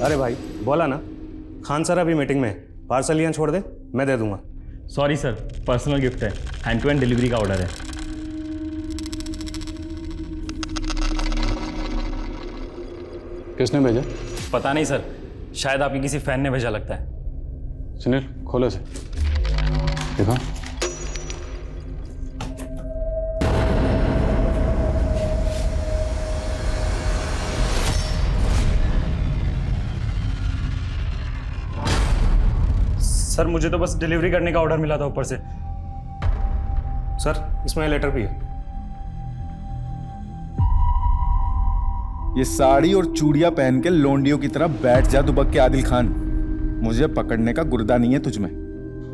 अरे भाई बोला ना, खान सर अभी मीटिंग में है, पार्सल यहाँ छोड़ दे, मैं दे दूंगा। सॉरी सर, पर्सनल गिफ्ट है, हैंड टू हैंड डिलीवरी का ऑर्डर है। किसने भेजा? पता नहीं सर, शायद आपके किसी फैन ने भेजा लगता है। सुनील खोलो इसे, देखो। सर मुझे तो बस डिलीवरी करने का ऑर्डर मिला था ऊपर से। सर इसमें लेटर भी है। ये साड़ी और चूड़ियां पहन के लोंडियों की तरह बैठ जा दुबक के आदिल खान। मुझे पकड़ने का गुर्दा नहीं है तुझमें।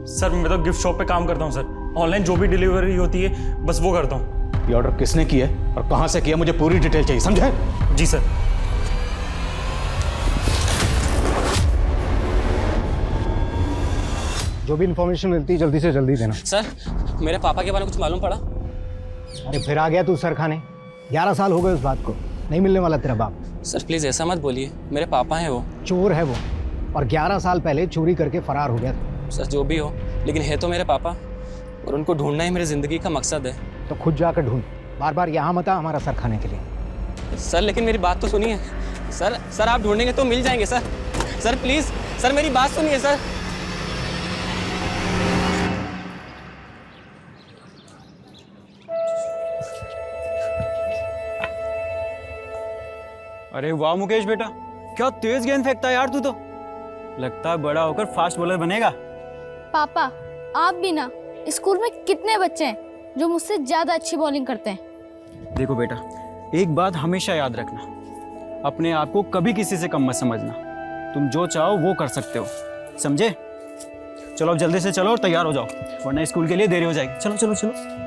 सर मैं तो गिफ्ट शॉप पे काम करता हूँ सर, ऑनलाइन जो भी डिलीवरी होती है बस वो करता हूँ। ये ऑर्डर किसने किया और कहाँ से किया, मुझे पूरी डिटेल चाहिए, समझे? जी सर। जो भी इन्फॉर्मेशन मिलती है जल्दी से जल्दी देना। सर मेरे पापा के बारे में कुछ मालूम पड़ा? अरे फिर आ गया तू सर खाने। 11 साल हो गए उस बात को, नहीं मिलने वाला तेरा बाप। सर प्लीज़ ऐसा मत बोलिए, मेरे पापा हैं वो। चोर है वो, और 11 साल पहले चोरी करके फरार हो गया था। सर जो भी हो, लेकिन है तो मेरे पापा, और उनको ढूंढना ही मेरी ज़िंदगी का मकसद है। तो खुद जाकर ढूंढ, बार बार यहाँ मत आ हमारा सर खाने के लिए। सर लेकिन मेरी बात तो सुनिए। सर आप ढूंढेंगे तो मिल जाएंगे सर। सर प्लीज़ सर मेरी बात सुनिए सर। अरे वाह मुकेश बेटा, क्या तेज गेंद फेंकता है यार तू तो। लगता है बड़ा होकर फास्ट बॉलर बनेगा। पापा आप भी ना, स्कूल में कितने बच्चे हैं जो मुझसे ज्यादा अच्छी बॉलिंग करते हैं। देखो बेटा, एक बात हमेशा याद रखना, अपने आप को कभी किसी से कम मत समझना। तुम जो चाहो वो कर सकते हो, समझे? चलो अब जल्दी से चलो और तैयार हो जाओ, वरना स्कूल के लिए देरी हो जाएगी। चलो चलो चलो।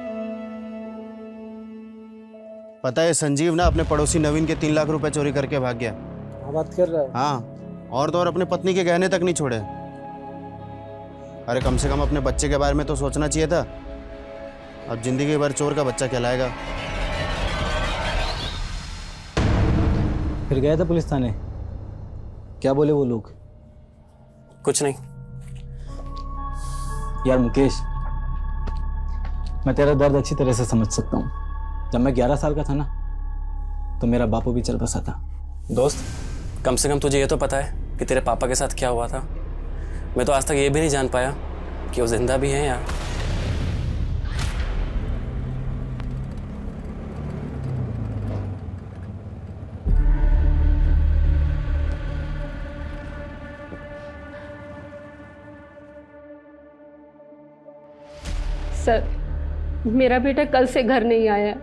पता है संजीव ना अपने पड़ोसी नवीन के 3 लाख रुपए चोरी करके भाग गया। बात कर रहा है? हाँ, और तो और अपने पत्नी के गहने तक नहीं छोड़े। अरे कम से कम अपने बच्चे के बारे में तो सोचना चाहिए था। अब जिंदगी भर चोर का बच्चा कहलाएगा। फिर गया था पुलिस थाने, क्या बोले वो लोग? कुछ नहीं। यार मुकेश, मैं तेरा दर्द अच्छी तरह से समझ सकता हूँ। जब मैं 11 साल का था ना, तो मेरा बापू भी चल बसा था। दोस्त कम से कम तुझे ये तो पता है कि तेरे पापा के साथ क्या हुआ था। मैं तो आज तक ये भी नहीं जान पाया कि वो जिंदा भी हैं या। सर मेरा बेटा कल से घर नहीं आया,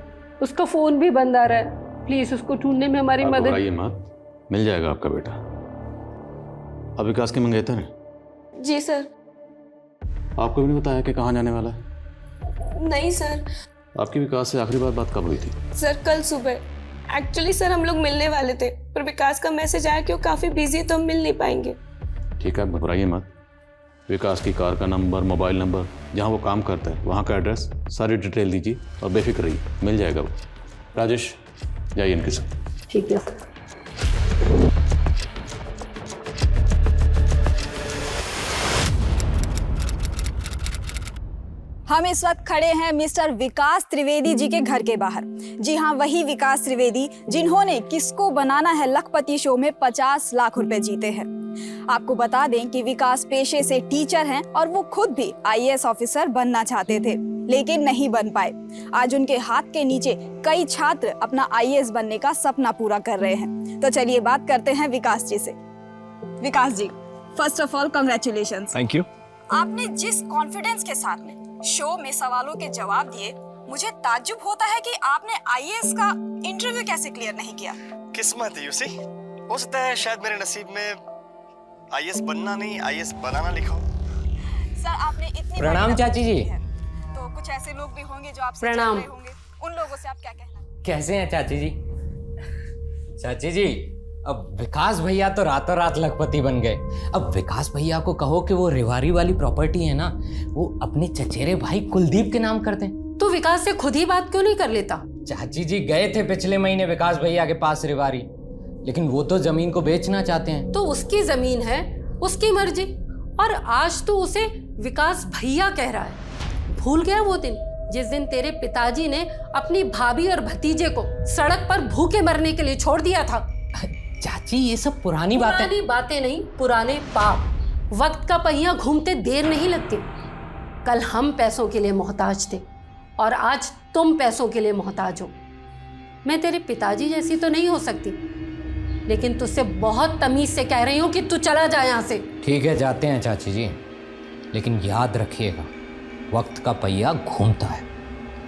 उसका फोन भी बंद आ रहा है। प्लीज उसको ढूंढने में हमारी मदद। घबराइए मत, मिल जाएगा आपका बेटा। अब विकास के मंगेतर हैं? जी सर। आपको भी नहीं बताया कि कहाँ जाने वाला है? नहीं सर। आपकी विकास से आखिरी बात कब हुई थी? सर कल सुबह। एक्चुअली सर हम लोग मिलने वाले थे, पर विकास का मैसेज आया कि वो काफी बिजी है तो हम मिल नहीं पाएंगे। ठीक है, घबराइए मत। विकास की कार का नंबर, मोबाइल नंबर, जहाँ वो काम करता है वहाँ का एड्रेस, सारी डिटेल दीजिए और बेफिक्र रहिए, मिल जाएगा वो। राजेश जाइए इनके साथ। ठीक है सर। हम इस वक्त खड़े हैं मिस्टर विकास त्रिवेदी जी के घर के बाहर। जी हाँ, वही विकास त्रिवेदी जिन्होंने किसको बनाना है लखपति शो में 50 लाख रुपए जीते हैं। आपको बता दें कि विकास पेशे से टीचर हैं और वो खुद भी IAS ऑफिसर बनना चाहते थे, लेकिन नहीं बन पाए। आज उनके हाथ के नीचे कई छात्र अपना IAS बनने का सपना पूरा कर रहे हैं। तो चलिए बात करते हैं विकास जी से। Vikas ji, first of all congratulations. Thank you. आपने जिस कॉन्फिडेंस के साथ में शो में सवालों के जवाब दिए, मुझे ताज्जुब होता है कि आपने IAS का इंटरव्यू कैसे क्लियर नहीं किया। किस्मत है यूसी, हो सकता है शायद मेरे नसीब में IAS बनना नहीं IAS बनाना लिखा हो। सर आपने इतनी प्रणाम चाची जी। तो कुछ ऐसे लोग भी होंगे जो आपसे प्रणाम। चल रहे होंगे, उन लोगों से आप क्या कहना? कैसे हैं चाची जी? चाची जी, अब विकास भैया तो रातों रात लखपति बन गए। अब विकास भैया को कहो कि वो रेवाड़ी वाली प्रॉपर्टी है ना, वो अपने चचेरे भाई कुलदीप के नाम कर दें। तो विकास से खुद ही बात क्यों नहीं कर लेता? चाची जी गए थे पिछले महीने विकास भैया के पास रेवाड़ी, लेकिन वो तो जमीन को बेचना चाहते हैं। तो उसकी जमीन है, उसकी मर्जी। और आज तो उसे विकास भैया कह रहा है। भूल गया वो दिन जिस दिन तेरे पिताजी ने अपनी भाभी और भतीजे को सड़क पर भूखे मरने के लिए छोड़ दिया था। चाची ये सब पुरानी बातें नहीं, पुराने पाप। वक्त का पहिया घूमते देर नहीं लगती। कल हम पैसों के लिए मोहताज थे और आज तुम पैसों के लिए मोहताज हो। मैं तेरे पिताजी जैसी तो नहीं हो सकती, लेकिन तुझसे बहुत तमीज से कह रही हूँ कि तू चला जा यहाँ से। ठीक है, जाते हैं चाची जी, लेकिन याद रखिएगा वक्त का पहिया घूमता है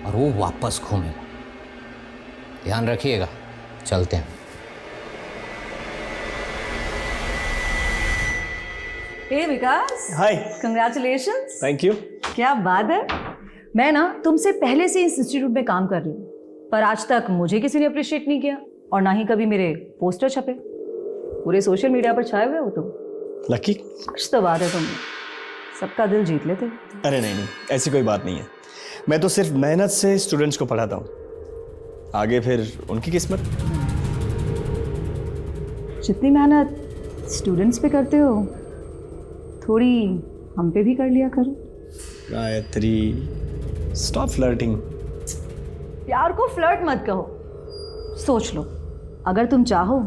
और वो वापस घूमेगा। ध्यान रखिएगा। चलते हैं। हे विकास, हाय। कंग्रेचुलेशंस। Thank you. क्या बात है। मैं ना तुमसे पहले से इस इंस्टीट्यूट में काम कर रही हूँ, पर आज तक मुझे किसी ने अप्रिशिएट नहीं किया और ना ही कभी मेरे पोस्टर छपे। पूरे सोशल मीडिया पर छाए हुए हो तुम। लकी। कुछ तो बात है, तुम सबका दिल जीत लेते। अरे नहीं, ऐसी कोई बात नहीं है। मैं तो सिर्फ मेहनत से स्टूडेंट्स को पढ़ाता हूँ, आगे फिर उनकी किस्मत। जितनी मेहनत स्टूडेंट्स पे करते हो, थोड़ी हम पे भी कर लिया करो। Gayatri, stop flirting. प्यार को फ्लर्ट मत कहो। सोच लो, अगर तुम चाहो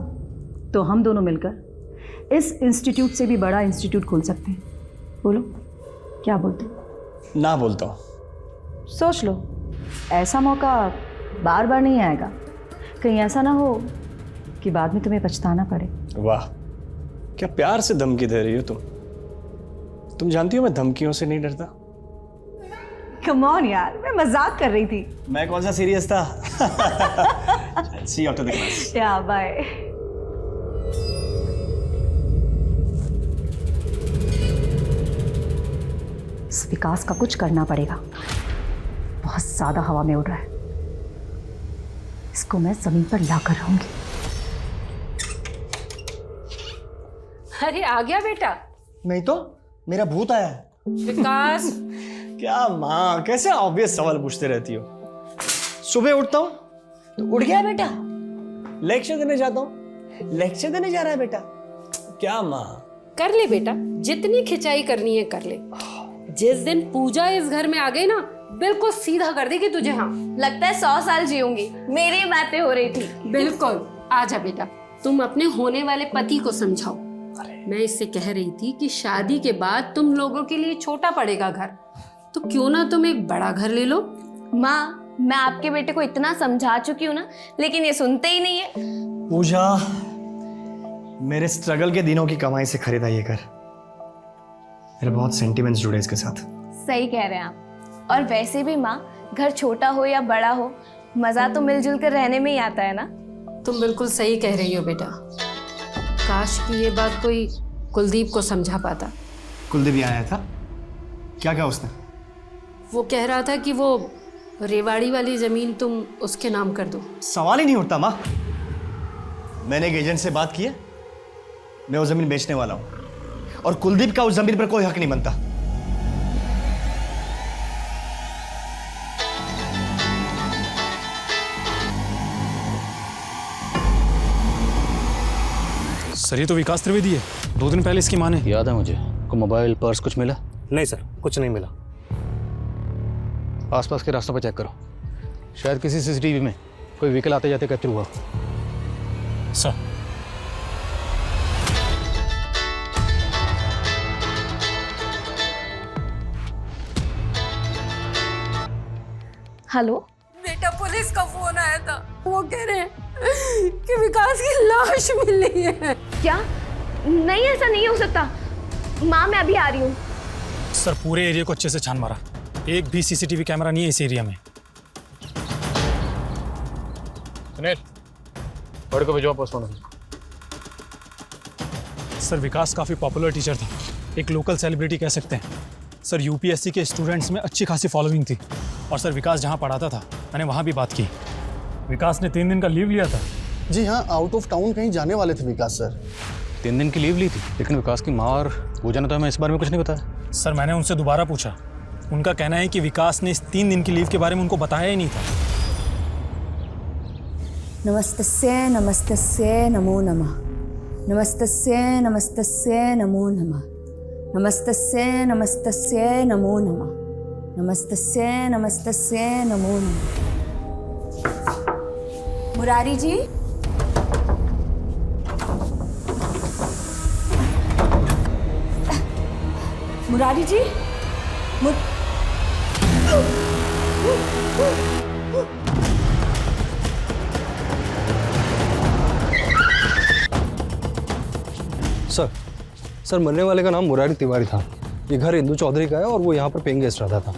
तो हम दोनों मिलकर इस इंस्टीट्यूट से भी बड़ा इंस्टीट्यूट खोल सकते हैं। बोलो, क्या बोलते हो? ना बोलता हूँ। सोच लो, ऐसा मौका बार बार नहीं आएगा। कहीं ऐसा ना हो कि बाद में तुम्हें पछताना पड़े। वाह, क्या प्यार से धमकी दे रही हो तुम जानती हो मैं धमकियों से नहीं डरता। कम ऑन यार, मैं मजाक कर रही थी। मैं कौन सा सीरियस था। सी आफ्टर द क्लास। या बाय। इस विकास का कुछ करना पड़ेगा। बहुत ज्यादा हवा में उड़ रहा है। इसको मैं जमीन पर लाकर रहूंगी। अरे आ गया बेटा। नहीं तो मेरा भूत आया है। विकास। क्या माँ, कैसे ऑब्वियस सवाल पूछते रहती हो। सुबह उठता हूँ तो उठ गया बेटा, लेक्चर देने जाता हूँ, लेक्चर देने जा रहा है बेटा। क्या माँ। कर ले बेटा, जितनी खिंचाई करनी है कर ले। जिस दिन पूजा इस घर में आ गई ना, बिल्कुल सीधा कर देगी तुझे। हाँ, लगता है 100 साल जीऊंगी। मेरी बातें हो रही थी। बिल्कुल। आजा बेटा, तुम अपने होने वाले पति को समझाओ। मैं इससे कह रही थी कि शादी के बाद तुम लोगों के लिए छोटा पड़ेगा घर, तो क्यों ना तुम एक बड़ा घर ले लो। माँ, मैं आपके बेटे को इतना समझा चुकी हूँ ना, लेकिन ये सुनते ही नहीं है। पूजा, मेरे स्ट्रगल के दिनों की कमाई से खरीदा ये घर। मेरे बहुत सेंटिमेंट्स जुड़े इसके साथ। सही कह रहे हैं आप। और वैसे भी माँ, घर छोटा हो या बड़ा हो, मजा तो मिलजुल कर रहने में ही आता है ना। तुम बिल्कुल सही कह रही हो बेटा। काश कि ये बात कोई कुलदीप को समझा पाता। कुलदीप भी आया था, क्या कहा उसने? वो कह रहा था कि वो रेवाड़ी वाली जमीन तुम उसके नाम कर दो। सवाल ही नहीं उठता माँ। मैंने एक एजेंट से बात की है, मैं वो जमीन बेचने वाला हूं और कुलदीप का उस जमीन पर कोई हक नहीं बनता। सर ये तो विकास त्रिवेदी है। 2 दिन पहले इसकी मां ने। याद है मुझे। को मोबाइल पर्स कुछ मिला? नहीं सर, कुछ नहीं मिला। आसपास के रास्तों पर चेक करो, शायद किसी सीसीटीवी में कोई व्हीकल आते जाते कैप्चर हुआ। सर। हेलो बेटा, पुलिस का फोन आया था। वो कह रहे हैं कि विकास की लाश मिली है। क्या? नहीं, ऐसा नहीं हो सकता। माँ, मैं अभी आ रही हूँ। सर पूरे एरिया को अच्छे से छान मारा, एक भी सीसीटीवी कैमरा नहीं है इस एरिया में। सुनील, बड़े को भिजवा पोस्टमार्टम। सर विकास काफ़ी पॉपुलर टीचर था, एक लोकल सेलिब्रिटी कह सकते हैं। सर यूपीएससी के स्टूडेंट्स में अच्छी खासी फॉलोइंग थी और सर विकास जहाँ पढ़ाता था मैंने वहाँ भी बात की। विकास ने 3 दिन का लीव लिया था। जी हाँ, आउट ऑफ टाउन कहीं जाने वाले थे विकास सर। 3 दिन की लीव ली थी, लेकिन विकास की माँ और पूजा ने तो हमें इस बारे में कुछ नहीं बताया। सर मैंने उनसे दोबारा पूछा, उनका कहना है कि विकास ने इस 3 दिन की लीव के बारे में उनको बताया ही नहीं था। नमस्तस्य नमस्तस्य नमो नमः। नमस्तस्य नमस्तस्य नमो नमः। नमस्तस्य नमस्तस्य नमो नमः। नमस्तस्य नमस्तस्य नमो नमः। मुरारी जी, मुरारी जी, सर मरने वाले का नाम मुरारी तिवारी था। ये घर इंदू चौधरी का है और वो यहाँ पर पेइंग गेस्ट रहता था।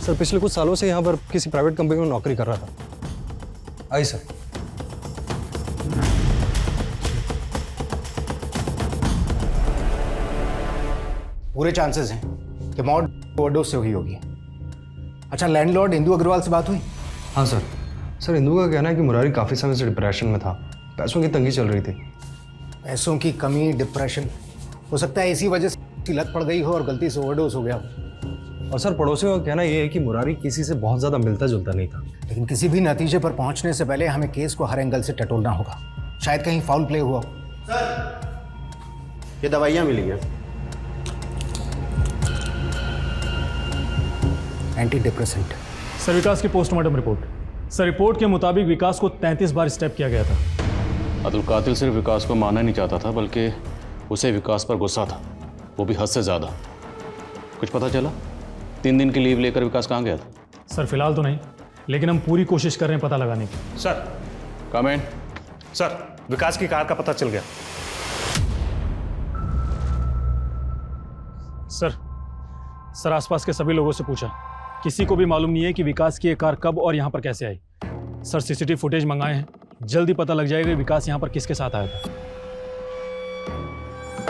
सर पिछले कुछ सालों से यहाँ पर किसी प्राइवेट कंपनी में नौकरी कर रहा था। आइए सर। पूरे चांसेस हैं कि मौत ओवरडोज से हुई होगी। अच्छा, लैंडलॉर्ड इंदू अग्रवाल से बात हुई? हाँ सर इंदू का कहना है कि मुरारी काफ़ी समय से डिप्रेशन में था, पैसों की तंगी चल रही थी। पैसों की कमी, डिप्रेशन, हो सकता है इसी वजह से लत पड़ गई हो और गलती से ओवरडोज हो गया हो। और सर पड़ोसियों का कहना ये है कि मुरारी किसी से बहुत ज़्यादा मिलता जुलता नहीं था। लेकिन किसी भी नतीजे पर पहुंचने से पहले हमें केस को हर एंगल से टटोलना होगा। शायद कहीं फाउल प्ले हुआ हो। ये दवाइयाँ मिली हैं। Anti depressant. सर विकास की पोस्टमार्टम रिपोर्ट। सर रिपोर्ट के मुताबिक विकास को 33 बार स्टेप किया गया था। अब्दुल कातिल सिर्फ विकास को मारना नहीं चाहता था, बल्कि उसे विकास पर गुस्सा था, वो भी हद से ज़्यादा। कुछ पता चला 3 दिन की लीव लेकर विकास कहाँ गया था? सर फिलहाल तो नहीं, लेकिन हम पूरी कोशिश कर रहे हैं पता लगाने की। Sir comment. सर विकास की कार का पता चल गया। सर आसपास के सभी लोगों से पूछा, किसी को भी मालूम नहीं है कि विकास की ये कार कब और यहाँ पर कैसे आई। सर सीसीटीवी फुटेज मंगाए हैं, जल्दी पता लग जाएगा विकास यहाँ पर किसके साथ आया था।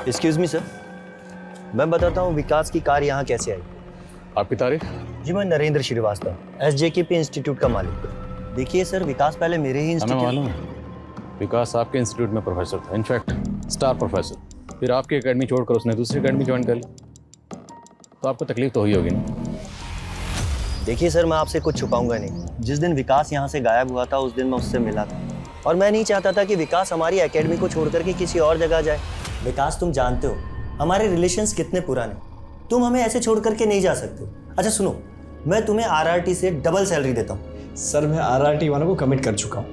एक्सक्यूज मी सर, मैं बताता हूँ विकास की कार यहाँ कैसे आई। आपकी तारीफ? जी मैं नरेंद्र श्रीवास्तव, SJKP इंस्टीट्यूट का मालिक। देखिए सर, विकास पहले मेरे ही हमें मालूम है, विकास आपके इंस्टीट्यूट में प्रोफेसर था, इनफैक्ट स्टार प्रोफेसर। फिर आपकी एकेडमी छोड़कर उसने दूसरी एकेडमी ज्वाइन कर ली, तो आपको तकलीफ तो हुई होगी ना? देखिए सर, मैं आपसे कुछ छुपाऊंगा नहीं। जिस दिन विकास यहाँ से गायब हुआ था उस दिन मैं उससे मिला था, और मैं नहीं चाहता था कि विकास हमारी एकेडमी को छोड़ करके किसी और जगह जाए। विकास, तुम जानते हो हमारे रिलेशंस कितने पुराने, तुम हमें ऐसे छोड़ करके नहीं जा सकते। अच्छा सुनो, मैं तुम्हें RRT से डबल सैलरी देता हूँ। सर मैं RRT वालों को कमिट कर चुका हूँ,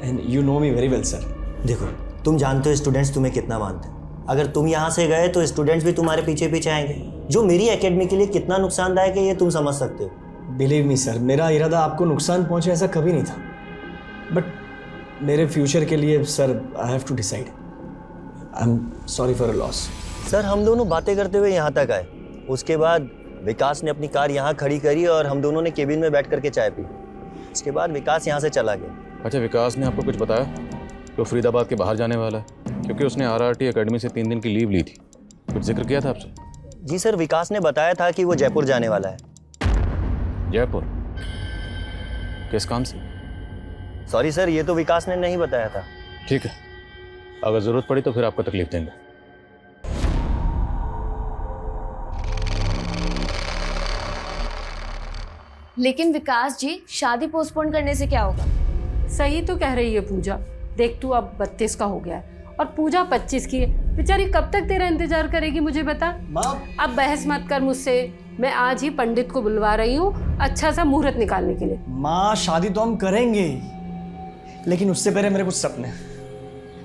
and you know me very well sir. देखो, तुम जानते हो स्टूडेंट्स तुम्हें कितना मानते हैं। अगर तुम यहाँ से गए तो स्टूडेंट्स भी तुम्हारे पीछे पीछे आएंगे, जो मेरी एकेडमी के लिए कितना नुकसानदायक है ये तुम समझ सकते हो। बिलीव मी सर, मेरा इरादा आपको नुकसान पहुँचे ऐसा कभी नहीं था, बट मेरे फ्यूचर के लिए sir I have to decide. I am sorry for a loss. Sir हम दोनों बातें करते हुए यहाँ तक आए, उसके बाद विकास ने अपनी कार यहाँ खड़ी करी और हम दोनों ने केबिन में बैठ करके चाय पी। उसके बाद विकास यहाँ से चला गया। अच्छा, विकास ने आपको कुछ बताया कि वो फरीदाबाद के बाहर जाने वाला है, क्योंकि उसने RRT एकेडमी से 3 दिन की लीव ली थी। कुछ जिक्र किया था आपसे? जी सर, विकास ने बताया था कि वो जयपुर जाने वाला है। जयपुर? किस काम से? सॉरी सर, ये तो विकास ने नहीं बताया था। ठीक है, अगर ज़रूरत पड़ी तो फिर आपको तकलीफ देंगे। लेकिन विकास जी, शादी पोस्टपोन करने से क्या होगा? सही तो कह रही है पूजा। देख तू अब 32 का हो गया है और पूजा 25 की है। बेचारी कब तक तेरा इंतजार करेगी मुझे बता। अब बहस मत कर मुझसे, मैं आज ही पंडित को बुलवा रही हूँ अच्छा सा मुहूर्त निकालने के लिए। माँ, शादी तो हम करेंगे, लेकिन उससे पहले मेरे कुछ सपने हैं।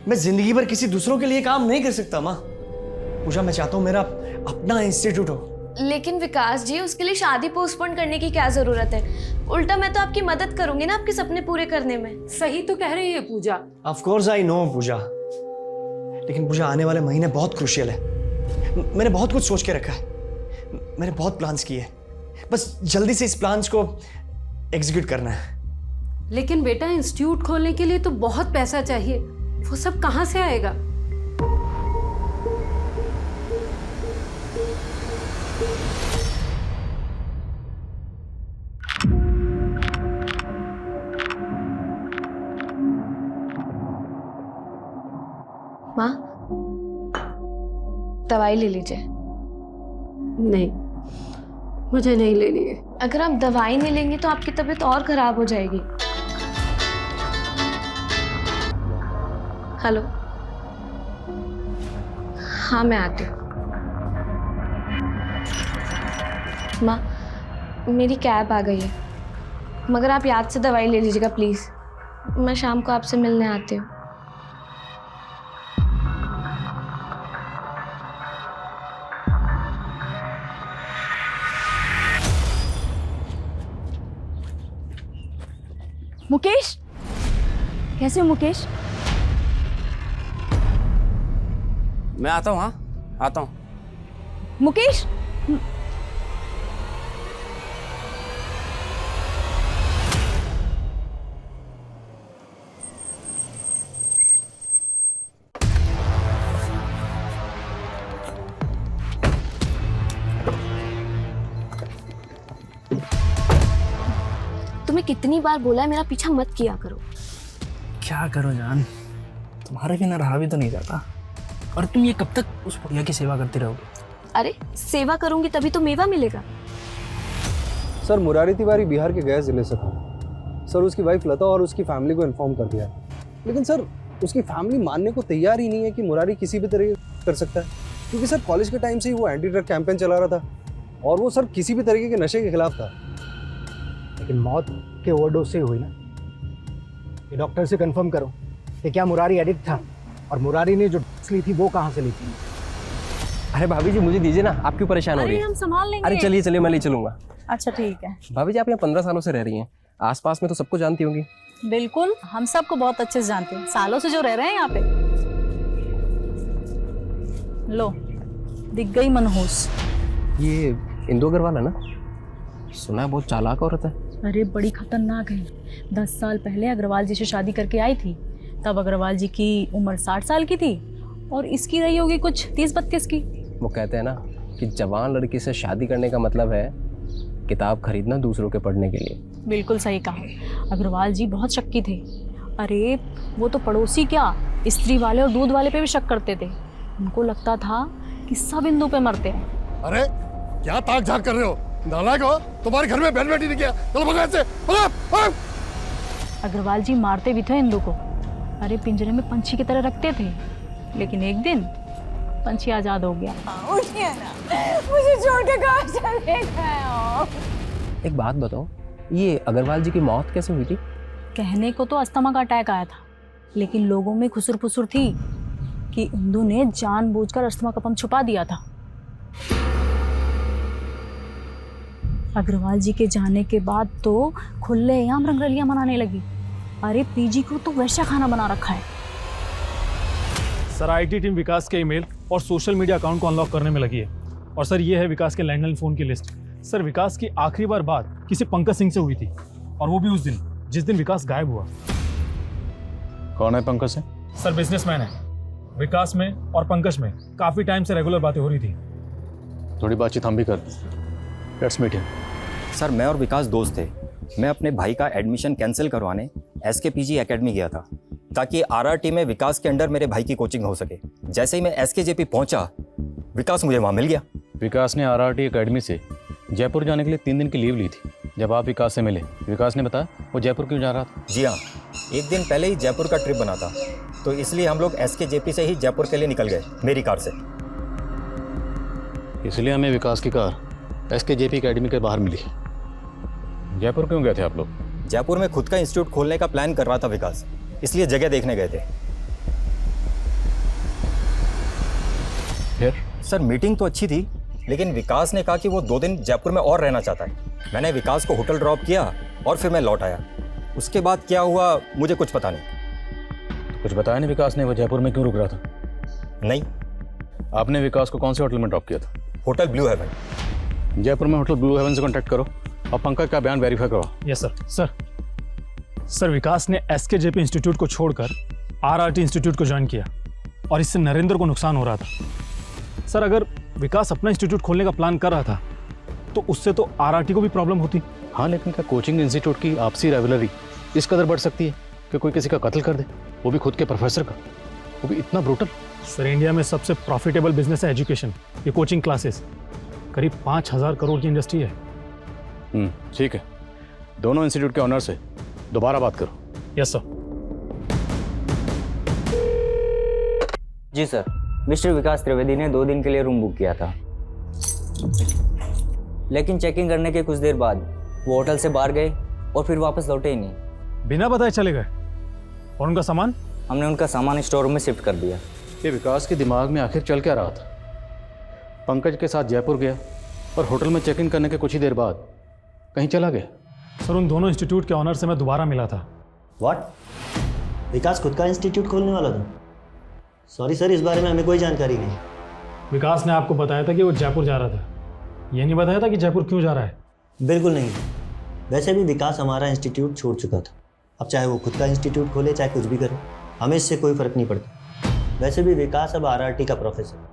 मैं जिंदगी भर किसी दूसरों के लिए काम नहीं कर सकता माँ। पूजा, मैं चाहता हूँ मेरा अपना इंस्टीट्यूट हो। लेकिन विकास जी, उसके लिए शादी पोस्टपोन करने की क्या जरूरत है? उल्टा मैं तो आपकी मदद करूंगी ना आपके सपने पूरे करने में। सही तो कह रही है पूजा। ऑफ कोर्स आई नो पूजा, लेकिन पूजा आने वाले महीने बहुत क्रूशियल है। मैंने बहुत कुछ सोच के रखा है, मैंने बहुत प्लान्स किए, बस जल्दी से इस प्लान्स को एग्जीक्यूट करना है। लेकिन बेटा, इंस्टीट्यूट खोलने के लिए तो बहुत पैसा चाहिए, वो सब कहाँ से आएगा? माँ, दवाई ले लीजिए। नहीं, मुझे नहीं लेनी है। अगर आप दवाई नहीं लेंगी तो आपकी तबीयत और खराब हो जाएगी। हेलो, हाँ मैं आती हूँ। माँ, मेरी कैब आ गई है, मगर आप याद से दवाई ले लीजिएगा प्लीज़। मैं शाम को आपसे मिलने आती हूँ। मुकेश, कैसे हो मुकेश? मैं आता हूँ, हाँ आता हूँ। मुकेश, तुम्हें कितनी बार बोला है मेरा पीछा मत किया करो। क्या करो जान, तुम्हारे बिना रहा भी तो नहीं जाता। और तुम ये कब तक उस बुढ़िया की सेवा करती रहोगे? अरे सेवा करूंगी तभी तो मेवा मिलेगा। सर मुरारी तिवारी बिहार के गया जिले से था सर। उसकी वाइफ लता और उसकी फैमिली को इन्फॉर्म कर दिया है, लेकिन सर उसकी फैमिली मानने को तैयार ही नहीं है कि मुरारी किसी भी तरीके कर सकता है, क्योंकि सर कॉलेज के टाइम से ही वो एंटी ड्रग कैंपेन चला रहा था और वो सर किसी भी तरीके के नशे के खिलाफ था। लेकिन मौत के ओवरडोज से हुई ना। ये डॉक्टर से कंफर्म करो कि क्या मुरारी एडिक्ट था, और मुरारी ने जो ड्रग्स ली थी वो कहाँ से ली थी। अरे भाभी जी मुझे दीजिए ना, आप क्यों परेशान हो रही हैं? हम संभाल लेंगे। अरे चलिए चलिए, मैं ले चलूंगा। अच्छा ठीक है। भाभी जी आप यहाँ 15 सालों से रह रही हैं, आसपास में तो सबको जानती होंगी। बिल्कुल, हम सबको बहुत अच्छे से जानते हैं, सालों से जो रह रहे हैं यहाँ पे। लो, दिख गई मनहूस। ये इंदु अग्रवाल है ना? सुना है बहुत चालाक औरत है। अरे बड़ी खतरनाक है। 10 साल पहले अग्रवाल जी से शादी करके आई थी, तब अग्रवाल जी की उम्र 60 साल की थी और इसकी रही होगी कुछ 30-32 की। वो कहते हैं ना कि जवान लड़की से शादी करने का मतलब है किताब खरीदना दूसरों के पढ़ने के लिए। बिल्कुल सही कहा। अग्रवाल जी बहुत शक्की थे। अरे वो तो पड़ोसी क्या, स्त्री वाले और दूध वाले पे भी शक करते थे। उनको लगता था कि सब इंदु पे मरते हैं। अरे क्या ताक झाक कर रहे हो? नालायक हो, तुम्हारे घर में बहन बेटी नहीं किया। चलो भगवान से भाग। अग्रवाल जी मारते भी थे इंदु को। अरे पिंजरे में पंछी की तरह रखते थे, लेकिन एक दिन पंछी आजाद हो गया। उठिए ना, मुझे छोड़ के कहाँ चले गए हो? एक बात बताओ, ये अग्रवाल जी की मौत कैसे हुई थी? कहने को तो अस्थमा का अटैक आया था, लेकिन लोगों में खुसर फुसर थी कि इंदु ने जानबूझकर अस्थमा का पंप छुपा दिया था। अग्रवाल जी के जाने के बाद तो खुलेआम रंगरलियां मनाने लगी। अरे पीजी को तो वैश्या खाना बना रखा है। सर आईटी टीम विकास के ईमेल और सोशल मीडिया अकाउंट को अनलॉक करने में लगी है। और सर ये है विकास के लैंडलाइन फ़ोन की लिस्ट। सर विकास की आखिरी बार बात किसी पंकज सिंह से हुई थी, और वो भी उस दिन जिस दिन विकास गायब हुआ। कौन है पंकज सिंह? सर बिजनेसमैन है। विकास में और पंकज में काफ़ी टाइम से रेगुलर बातें हो रही थी। थोड़ी बातचीत हम भी करते हैं। Let's meet him. सर मैं और विकास दोस्त थे। मैं अपने भाई का एडमिशन कैंसिल करवाने SKPG एकेडमी गया था, ताकि RRT में विकास के अंडर मेरे भाई की कोचिंग हो सके। जैसे ही मैं SKJP पहुंचा, विकास मुझे वहां मिल गया। विकास ने RRT एकेडमी से जयपुर जाने के लिए 3 दिन की लीव ली थी। जब आप विकास से मिले, विकास ने बताया वो जयपुर क्यों जा रहा था? जी हाँ, एक दिन पहले ही जयपुर का ट्रिप बना था, तो इसलिए हम लोग SKJP से ही जयपुर के लिए निकल गए मेरी कार से। इसलिए हमें विकास की कार SKJP एकेडमी के बाहर मिली। जयपुर क्यों गए थे आप लोग? जयपुर में खुद का इंस्टीट्यूट खोलने का प्लान कर रहा था विकास, इसलिए जगह देखने गए थे। फिर? सर मीटिंग तो अच्छी थी, लेकिन विकास ने कहा कि वो 2 दिन जयपुर में और रहना चाहता है। मैंने विकास को होटल ड्रॉप किया और फिर मैं लौट आया। उसके बाद क्या हुआ मुझे कुछ पता नहीं। तो कुछ बताया नहीं विकास ने वो जयपुर में क्यों रुक रहा था? नहीं। आपने विकास को कौन से होटल में ड्रॉप किया था? Hotel Blue Haven. जयपुर में होटल ब्लू हेवन से कॉन्टैक्ट करो और पंकज का बयान वेरीफाई करो। Yes sir. सर विकास ने SKJP इंस्टीट्यूट को छोड़कर RRT इंस्टीट्यूट को ज्वाइन किया, और इससे नरेंद्र को नुकसान हो रहा था। सर अगर विकास अपना इंस्टीट्यूट खोलने का प्लान कर रहा था, तो उससे तो RRT को भी प्रॉब्लम होती। हाँ, लेकिन क्या कोचिंग इंस्टीट्यूट की आपसी राइवलरी इस कदर बढ़ सकती है कि कोई किसी का कत्ल कर दे, वो भी खुद के प्रोफेसर का, वो भी इतना ब्रूटल? सर इंडिया में सबसे प्रॉफिटेबल बिजनेस है एजुकेशन, ये कोचिंग क्लासेस। करीब 5,000 करोड़ की इंडस्ट्री है। ठीक है, दोनों इंस्टीट्यूट के ऑनर से दोबारा बात करो। Yes sir. जी सर, मिस्टर विकास त्रिवेदी ने 2 दिन के लिए रूम बुक किया था, लेकिन चेकिंग करने के कुछ देर बाद वो होटल से बाहर गए और फिर वापस लौटे ही नहीं। बिना बताए चले गए? और उनका सामान? हमने उनका सामान स्टोर रूम में शिफ्ट कर दिया। ये विकास के दिमाग में आखिर चल क्या रहा था? पंकज के साथ जयपुर गया और होटल में चेक इन करने के कुछ ही देर बाद कहीं चला गया। सर, उन दोनों इंस्टीट्यूट के ऑनर से मैं दोबारा मिला था। व्हाट? विकास खुद का इंस्टीट्यूट खोलने वाला था? सॉरी सर, इस बारे में हमें कोई जानकारी नहीं। विकास ने आपको बताया था कि वो जयपुर जा रहा था, ये नहीं बताया था कि जयपुर क्यों जा रहा है? बिल्कुल नहीं। वैसे भी विकास हमारा इंस्टीट्यूट छोड़ चुका था। अब चाहे वो खुद का इंस्टीट्यूट खोले चाहे कुछ भी करे, हमें इससे कोई फ़र्क नहीं पड़ता। वैसे भी विकास अब RRT का प्रोफेसर।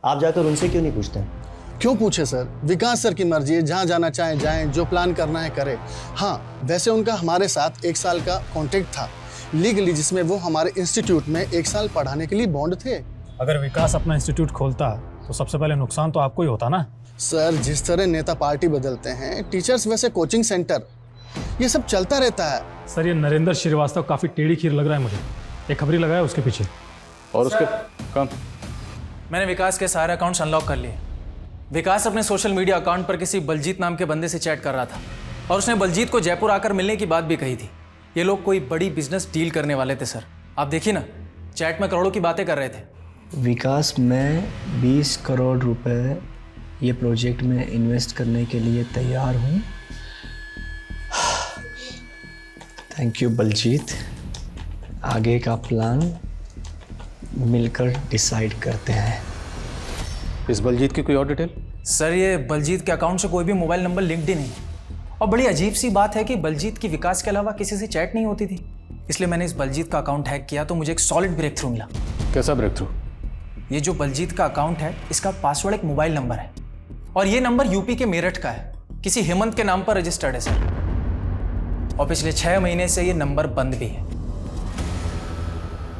आप जाकर उनसे क्यों नहीं पूछते हैं? क्यों पूछे सर? विकास सर की मर्जी है, जहाँ जाना चाहें जाएं, जो प्लान करना है करें। हाँ, वैसे उनका हमारे साथ 1 साल का कॉन्ट्रैक्ट था लीगली, जिसमें वो हमारे इंस्टीट्यूट में 1 साल पढ़ाने के लिए बॉन्ड थे। अगर विकास अपना इंस्टीट्यूट खोलता तो सबसे पहले नुकसान तो आपको ही होता ना। सर, जिस तरह नेता पार्टी बदलते हैं, टीचर्स वैसे कोचिंग सेंटर, ये सब चलता रहता है। सर, ये नरेंद्र श्रीवास्तव काफ़ी टेढ़ी खीर लग रहा है मुझे। एक खबरी लगाया उसके पीछे। और उसके काम? मैंने विकास के सारे अकाउंट्स अनलॉक कर लिए। विकास अपने सोशल मीडिया अकाउंट पर किसी बलजीत नाम के बंदे से चैट कर रहा था और उसने बलजीत को जयपुर आकर मिलने की बात भी कही थी। ये लोग कोई बड़ी बिजनेस डील करने वाले थे सर। आप देखिए ना, चैट में करोड़ों की बातें कर रहे थे। विकास, मैं 20 करोड़ रुपए ये प्रोजेक्ट में इन्वेस्ट करने के लिए तैयार हूँ। Thank you Baljeet. आगे का प्लान मिलकर डिसाइड करते हैं। इस बलजीत की कोई और डिटेल? सर, ये बलजीत के अकाउंट से कोई भी मोबाइल नंबर लिंक्ड ही नहीं है। और बड़ी अजीब सी बात है कि बलजीत की विकास के अलावा किसी से चैट नहीं होती थी। इसलिए मैंने इस बलजीत का अकाउंट हैक किया तो मुझे एक सॉलिड ब्रेक थ्रू मिला। कैसा ब्रेक थ्रू? ये जो बलजीत का अकाउंट है, इसका पासवर्ड एक मोबाइल नंबर है और ये नंबर यूपी के मेरठ का है, किसी हेमंत के नाम पर रजिस्टर्ड है सर। और पिछले 6 महीने से ये नंबर बंद भी है।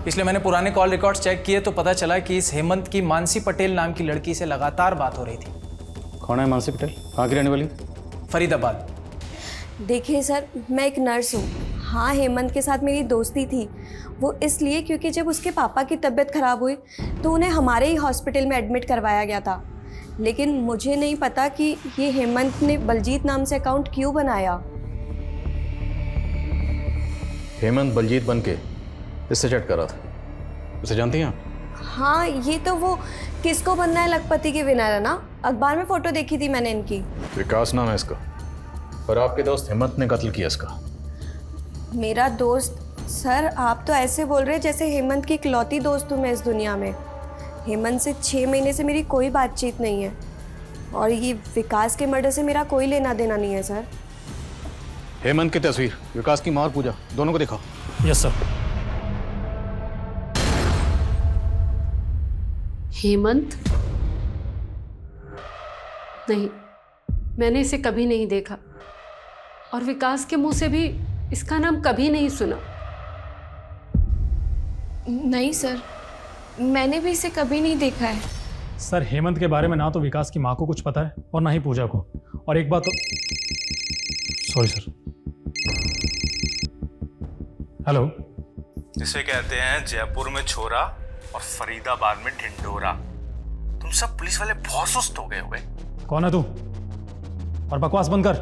इसलिए मैंने पुराने कॉल रिकॉर्ड्स चेक किए तो पता चला कि इस हेमंत की मानसी पटेल नाम की लड़की से लगातार बात हो रही थी। कौन है मानसी पटेल? कहाँ की रहने वाली? फरीदाबाद। देखिए सर, मैं एक नर्स हूँ। हाँ, हेमंत के साथ मेरी दोस्ती थी। वो इसलिए क्योंकि जब उसके पापा की तबीयत ख़राब हुई तो उन्हें हमारे ही हॉस्पिटल में एडमिट करवाया गया था। लेकिन मुझे नहीं पता कि ये हेमंत ने बलजीत नाम से अकाउंट क्यों बनाया। हेमंत बलजीत बन के इससे चैट कर रहा था। उसे जानती हैं आप? हाँ, ये तो वो किसको बनना है लखपति के विनर है ना। अखबार में फ़ोटो देखी थी मैंने इनकी। विकास नाम है इसका और आपके दोस्त हेमंत ने कत्ल किया इसका। मेरा दोस्त? सर, आप तो ऐसे बोल रहे हैं जैसे हेमंत की इकलौती दोस्त हूँ मैं इस दुनिया में। हेमंत से 6 महीने से मेरी कोई बातचीत नहीं है और ये विकास के मर्डर से मेरा कोई लेना देना नहीं है सर। हेमंत की तस्वीर, विकास की मां और पूजा, दोनों को दिखाओ। Yes sir. हेमंत? नहीं, मैंने इसे कभी नहीं देखा और विकास के मुंह से भी इसका नाम कभी नहीं सुना। नहीं सर, मैंने भी इसे कभी नहीं देखा है। सर, हेमंत के बारे में ना तो विकास की माँ को कुछ पता है और ना ही पूजा को। और एक बात तो, सॉरी सर। हेलो। इसे कहते हैं जयपुर में छोरा और फरीदाबाद में ढिंडोरा। तुम सब पुलिस वाले बहुत सुस्त हो गए हो बे। कौन है तू? और बकवास बंद कर,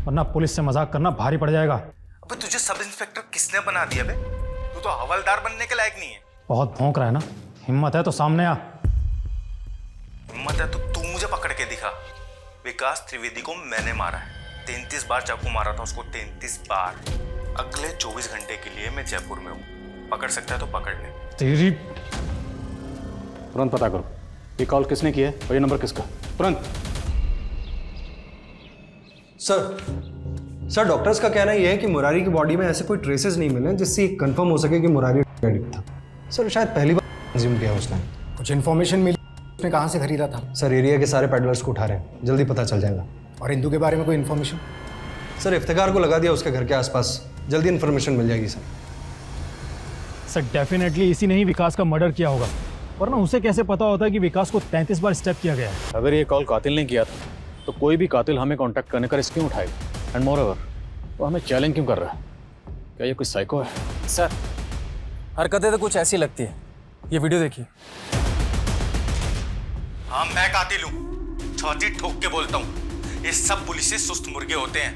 वरना पुलिस से मजाक करना भारी पड़ जाएगा। अबे तुझे सब इंस्पेक्टर किसने बना दिया बे? तू तो हवलदार बनने के लायक नहीं है। बहुत भौंक रहा है ना। हिम्मत है तो सामने आ। हिम्मत है तो तू मुझे पकड़ के दिखा। विकास त्रिवेदी को मैंने मारा है। 33 बार चाकू मारा था उसको, 33 बार। अगले 24 घंटे के लिए मैं जयपुर में हूँ। पकड़ सकता है तो पकड़ ले। तेरी। तुरंत पता करो ये कॉल किसने किया है और ये नंबर किसका, तुरंत। सर, डॉक्टर्स का कहना यह है कि मुरारी की बॉडी में ऐसे कोई ट्रेसेस नहीं मिले जिससे कंफर्म हो सके कि मुरारी एडिक्ट था। सर, शायद पहली बार कंज्यूम किया उसने। कुछ इन्फॉर्मेशन मिली उसने कहाँ से खरीदा था? सर, एरिया के सारे पेडलर्स को उठा रहे हैं, जल्दी पता चल जाएगा। और इंदू के बारे में कोई इन्फॉर्मेशन? सर, इफ्तिकार को लगा दिया उसके घर के आसपास, जल्दी इन्फॉर्मेशन मिल जाएगी सर। सर, डेफिनेटली इसी ने ही विकास का मर्डर किया होगा, वरना उसे कैसे पता होता है कि विकास को 33 बार स्टेप किया गया है। अगर ये कॉल कातिल ने किया था तो कोई भी कातिल हमें कांटेक्ट करने का रिस्क क्यों उठाएगा? एंड मोर ओवर, वो हमें चैलेंज क्यों कर रहा है? क्या ये कोई साइको है? सर, हरकतें तो कुछ ऐसी लगती है ये वीडियो देखिए। हाँ मैं कातिल हूँ, छाती ठोक के बोलता हूँ। ये सब पुलिस से सुस्त मुर्गे होते हैं,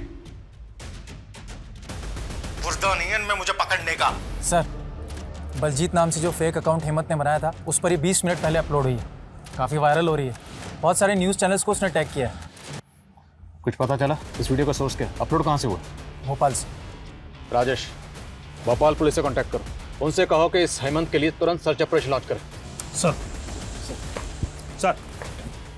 पुरदा नहीं है इनमें मुझे पकड़ने का। सर, बलजीत नाम से जो फेक अकाउंट हेमंत ने बनाया था उस पर ही 20 मिनट पहले अपलोड हुई है, काफ़ी वायरल हो रही है। बहुत सारे न्यूज़ चैनल्स को उसने टैग किया है। कुछ पता चला इस वीडियो का सोर्स क्या? अपलोड कहाँ से हुआ? भोपाल से। राजेश, भोपाल पुलिस से कांटेक्ट करो, उनसे कहो कि इस हेमंत के लिए तुरंत सर्च ऑपरेशन लॉन्च करें। सर,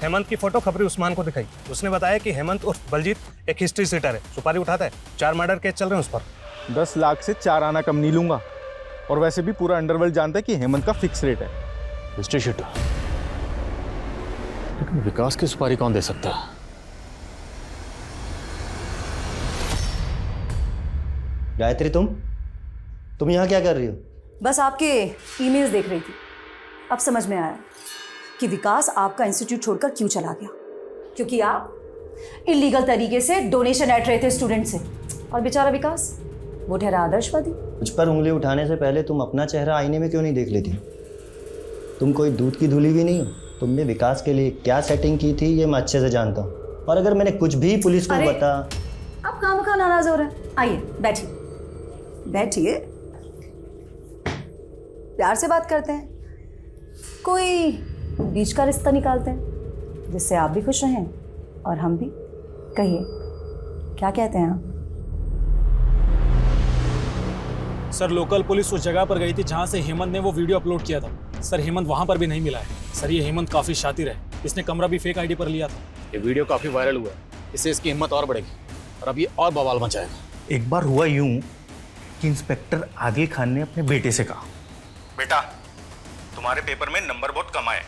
हेमंत की फोटो खबरी उस्मान को दिखाई। उसने बताया कि हेमंत उर्फ बलजीत एक हिस्ट्री सीटर है, सुपारी उठाता है। 4 मर्डर केस चल रहे हैं उस पर। 10 लाख से 4 आना कम नहीं लूंगा। और वैसे भी पूरा अंडरवर्ल्ड जानता है कि हेमंत का फिक्स रेट है। हिस्ट्री शीटर, लेकिन विकास की सुपारी कौन दे सकता है? गायत्री, तुम यहाँ क्या कर रही हो? बस आपके ईमेल्स देख रही थी। अब समझ में आया कि विकास आपका इंस्टीट्यूट छोड़कर क्यों चला गया। क्योंकि आप इलीगल तरीके से डोनेशन ऐट रहे थे स्टूडेंट से। और बेचारा विकास, वो ठहरा आदर्शवादी। मुझ पर उंगली उठाने से पहले तुम अपना चेहरा आईने में क्यों नहीं देख लेती? तुम कोई दूध की धुली भी नहीं हो। तुमने विकास के लिए क्या सेटिंग की थी ये मैं अच्छे से जानता हूँ। और अगर मैंने कुछ भी पुलिस को बता। आप खामखा नाराज हो रहे हैं। आइए बैठिए, बैठिए, प्यार से बात करते हैं, कोई बीच का रिश्ता निकालते हैं जिससे आप भी खुश रहें और हम भी। कहिए क्या कहते हैं आप? सर, लोकल पुलिस उस जगह पर गई थी जहां से हेमंत ने वो वीडियो अपलोड किया था। सर, हेमंत वहां पर भी नहीं मिला है। सर, ये हेमंत काफ़ी शातिर है, इसने कमरा भी फेक आईडी पर लिया था। ये वीडियो काफ़ी वायरल हुआ है, इससे इसकी हिम्मत और बढ़ेगी और अब ये और बवाल मचाएगा। एक बार हुआ यूं कि इंस्पेक्टर आदिल खान ने अपने बेटे से कहा, बेटा तुम्हारे पेपर में नंबर बहुत कम आए,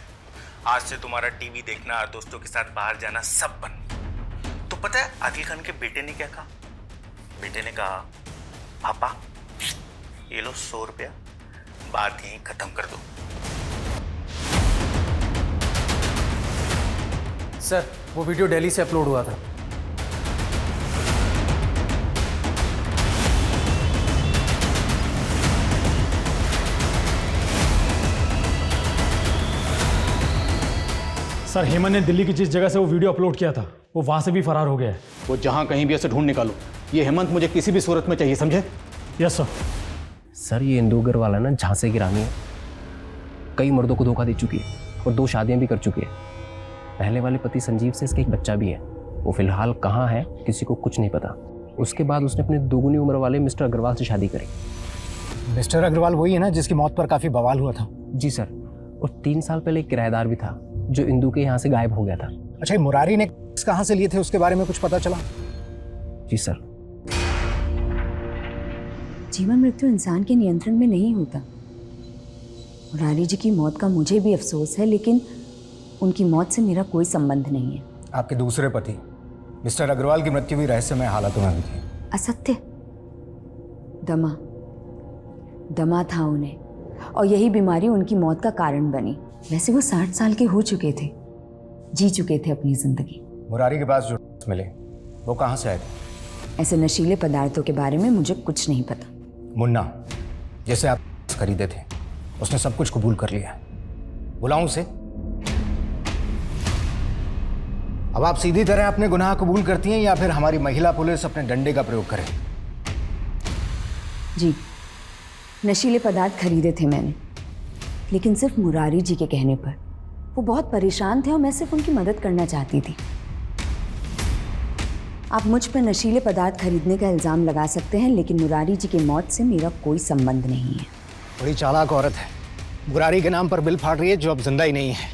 आज से तुम्हारा टीवी देखना और दोस्तों के साथ बाहर जाना सब बंद। तो पता है आदिल खान के बेटे ने क्या कहा? बेटे ने कहा, पापा ये लो 100 रुपया, बात यहीं खत्म कर दो। सर, वो वीडियो दिल्ली से अपलोड हुआ था। सर, हेमंत ने दिल्ली की जिस जगह से वो वीडियो अपलोड किया था वो वहां से भी फरार हो गया है। वो जहां कहीं भी ऐसे ढूंढ निकालो, ये हेमंत मुझे किसी भी सूरत में चाहिए, समझे? Yes sir. सर, ये इंदू अग्रवाल है ना, झांसे की रानी है, कई मर्दों को धोखा दे चुकी है और 2 शादियां भी कर चुकी है। पहले वाले पति संजीव से इसका एक बच्चा भी है, वो फिलहाल कहाँ है किसी को कुछ नहीं पता। उसके बाद उसने अपने दोगुनी उम्र वाले मिस्टर अग्रवाल से शादी करी। मिस्टर अग्रवाल वही है ना जिसकी मौत पर काफ़ी बवाल हुआ था? जी सर, और 3 साल पहले एक किराएदार भी था जो इंदू के यहाँ से गायब हो गया था। अच्छा, मुरारी ने कहाँ से लिए थे उसके बारे में कुछ पता चला? जी सर। जीवन मृत्यु इंसान के नियंत्रण में नहीं होता। मुरारी जी की मौत का मुझे भी अफसोस है, लेकिन उनकी मौत से मेरा कोई संबंध नहीं है। आपके दूसरे पति मिस्टर अग्रवाल की मृत्यु भी रहस्यमय हालातों में हुई थी। असत्य। दमा था उन्हें, और यही बीमारी उनकी मौत का कारण बनी। वैसे वो 60 साल के हो चुके थे, जी चुके थे अपनी जिंदगी। मुरारी के पास जो मिले वो कहाँ से आए थे? ऐसे नशीले पदार्थों के बारे में मुझे कुछ नहीं पता। मुन्ना जैसे आप खरीदे थे, उसने सब कुछ कबूल कर लिया। बुलाऊं उसे? अब आप सीधी तरह अपने गुनाह कबूल करती हैं या फिर हमारी महिला पुलिस अपने डंडे का प्रयोग करे? जी, नशीले पदार्थ खरीदे थे मैंने, लेकिन सिर्फ मुरारी जी के कहने पर। वो बहुत परेशान थे और मैं सिर्फ उनकी मदद करना चाहती थी। आप मुझ पर नशीले पदार्थ खरीदने का इल्ज़ाम लगा सकते हैं, लेकिन मुरारी जी की मौत से मेरा कोई संबंध नहीं है। बड़ी चालाक औरत है। मुरारी के नाम पर बिल फाड़ रही है जो अब जिंदा ही नहीं है।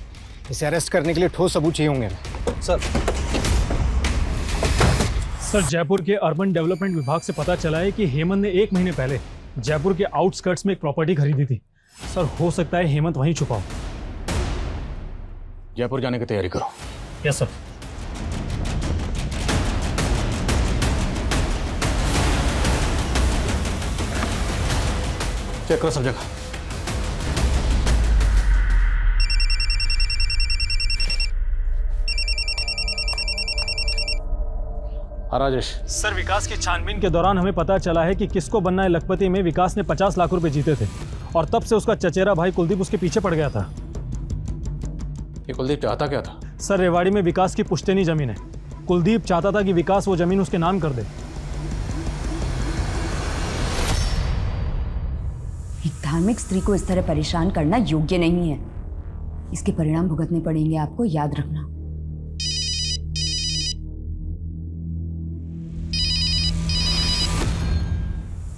इसे अरेस्ट करने के लिए ठोस सबूत चाहिए होंगे। सर, जयपुर के अर्बन डेवलपमेंट विभाग से पता चला है कि हेमंत ने 1 महीने पहले जयपुर के आउटस्कर्ट्स में एक प्रॉपर्टी खरीदी थी। सर, हो सकता है हेमंत वहीं छुपा हो। जयपुर जाने की तैयारी करो। Yes sir. चेक करो सब जगह। राजेश। सर, विकास की छानबीन के दौरान हमें पता चला है कि किसको बनना है लखपति में विकास ने 50 लाख रुपए जीते थे और तब से उसका चचेरा भाई कुलदीप उसके पीछे पड़ गया था। ये कुलदीप चाहता क्या था? सर, रेवाड़ी में विकास की पुश्तैनी जमीन है। कुलदीप चाहता था कि विकास वो जमीन उसके नाम कर दे। एक धार्मिक स्त्री को इस तरह परेशान करना योग्य नहीं है। इसके परिणाम भुगतने पड़ेंगे आपको, याद रखना।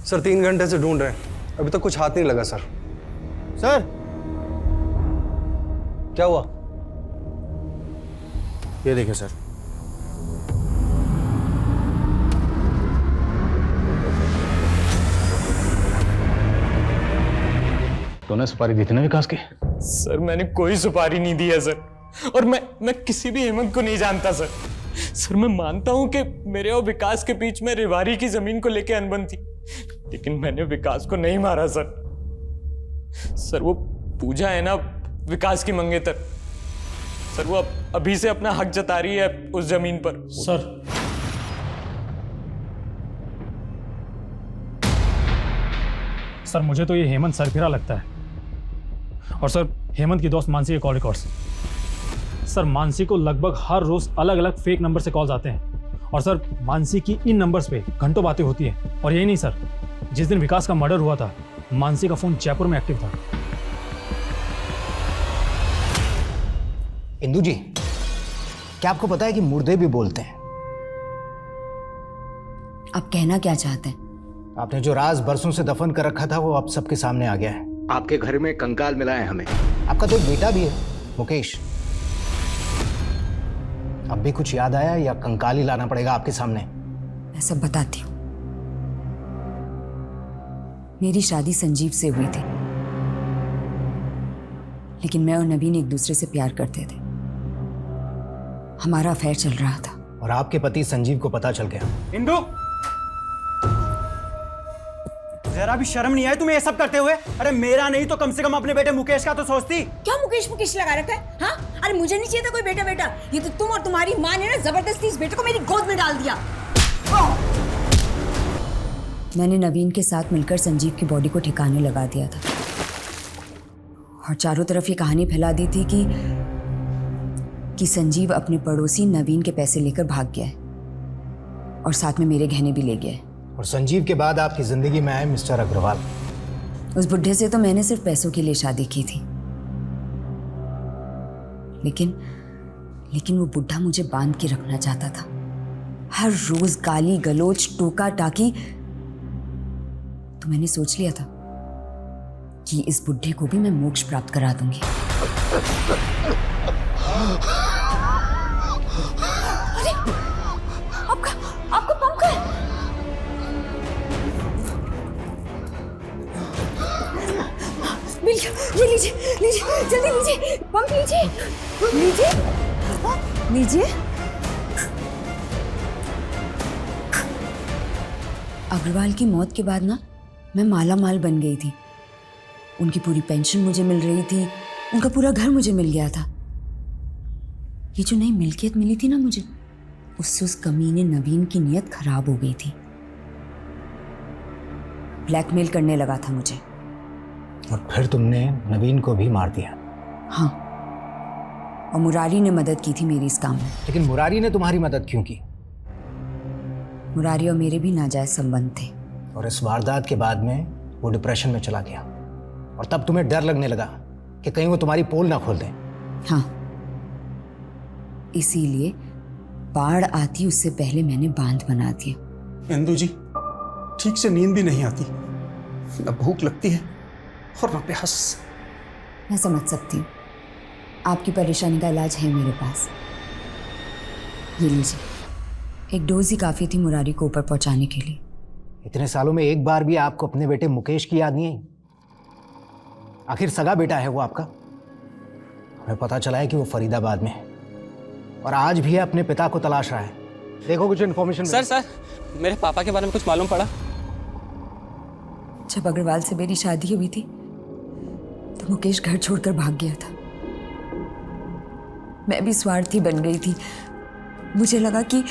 सर 3 घंटे से ढूंढ रहे हैं, अभी तक कुछ हाथ नहीं लगा सर। सर क्या हुआ? ये देखिए सर। तूने सुपारी दी थी ना विकास की? सर मैंने कोई सुपारी नहीं दी है सर, और मैं किसी भी हेमंत को नहीं जानता सर। सर मैं मानता हूं कि मेरे और विकास के बीच में रेवाड़ी की जमीन को लेकर अनबन थी, लेकिन मैंने विकास को नहीं मारा सर। सर वो पूजा है ना विकास की मंगेतर, सर वो अभी से अपना हक जता रही है उस जमीन पर। सर मुझे तो ये हेमंत सरफिरा लगता है। और सर हेमंत की दोस्त मानसी के कॉल रिकॉर्ड्स। सर मानसी को लगभग हर रोज अलग अलग फेक नंबर से कॉल्स आते हैं, और सर मानसी की इन नंबर्स पे घंटों बातें होती हैं। और यही नहीं सर, जिस दिन विकास का मर्डर हुआ था मानसी का फोन जयपुर में एक्टिव था। इंदु जी, क्या आपको पता है कि मुर्दे भी बोलते हैं? आप कहना क्या चाहते हैं? आपने जो राज बरसों से दफन कर रखा था वो अब सबके सामने आ गया है। आपके घर में कंकाल मिला है हमें। आपका तो एक बेटा भी है, मुकेश। अब भी कुछ याद आया या कंकाल ही लाना पड़ेगा आपके सामने? मैं सब बताती हूँ। मेरी शादी संजीव से हुई थी, लेकिन मैं और नवीन एक दूसरे से प्यार करते थे। हमारा अफेयर चल रहा था और आपके पति संजीव को पता चल गया। इंदु, जरा भी शर्म नहीं आई तुम्हें ये सब करते हुए? अरे मेरा नहीं तो कम से कम अपने बेटे मुकेश का तो सोचती। क्या मुकेश मुकेश लगा रखा है? हाँ, अरे मुझे नहीं चाहिए था कोई बेटा बेटा। ये तो तुम और तुम्हारी माँ ने ना जबरदस्ती इस बेटे को मेरी गोद में डाल दिया। मैंने नवीन के साथ मिलकर संजीव की बॉडी को ठिकाने लगा दिया था और चारों तरफ ये कहानी फैला दी थी कि संजीव अपने पड़ोसी नवीन के पैसे लेकर भाग गया है और साथ में मेरे गहने भी ले गया है। और संजीव के बाद आपकी जिंदगी में आए मिस्टर अग्रवाल। उस बुढ़े से तो मैंने सिर्फ पैसों के लिए शादी की थी, लेकिन वो बुढ़ा मुझे बांध के रखना चाहता था। हर रोज गाली गलोच टोका टाकी। तो मैंने सोच लिया था कि इस बुढ़े को भी मैं मोक्ष प्राप्त करा दूंगी। अरे आपका पंख है। मिल गया, ये लीजिए लीजिए जल्दी लीजिए, पंख लीजिए लीजिए लीजिए। अग्रवाल की मौत के बाद ना मैं माला माल बन गई थी। उनकी पूरी पेंशन मुझे मिल रही थी, उनका पूरा घर मुझे मिल गया था। ये जो नई मिल्कियत मिली थी ना मुझे, उससे उस कमीने नवीन की नीयत खराब हो गई थी। ब्लैकमेल करने लगा था मुझे। और फिर तुमने नवीन को भी मार दिया? हाँ, और मुरारी ने मदद की थी मेरी इस काम में। लेकिन मुरारी ने तुम्हारी मदद क्यों की? मुरारी और मेरे भी नाजायज संबंध थे। और इस वारदात के बाद में वो डिप्रेशन में चला गया, और तब तुम्हें डर लगने लगा कि कहीं वो तुम्हारी पोल ना खोल दें। हाँ, इसीलिए बाढ़ आती उससे पहले मैंने बांध बना दिया। इंदु जी, ठीक से नींद भी नहीं आती, न भूख लगती है और न प्यास। मैं समझ सकती हूँ, आपकी परेशानी का इलाज है मेरे पास। ये लीजिए, एक डोज ही काफ़ी थी मुरारी को ऊपर पहुंचाने के लिए। इतने सालों में एक बार भी आपको अपने बेटे मुकेश की याद नहीं आई? आखिर सगा बेटा है वो आपका। हमें पता चला है कि वो फरीदाबाद में है और आज भी अपने पिता को तलाश रहा है। देखो कुछ इन्फॉर्मेशन। सर मेरे पापा के बारे में कुछ मालूम पड़ा? जब अग्रवाल से मेरी शादी हुई थी तो मुकेश घर छोड़कर भाग गया था। मैं भी स्वार्थी बन गई थी। मुझे लगा कि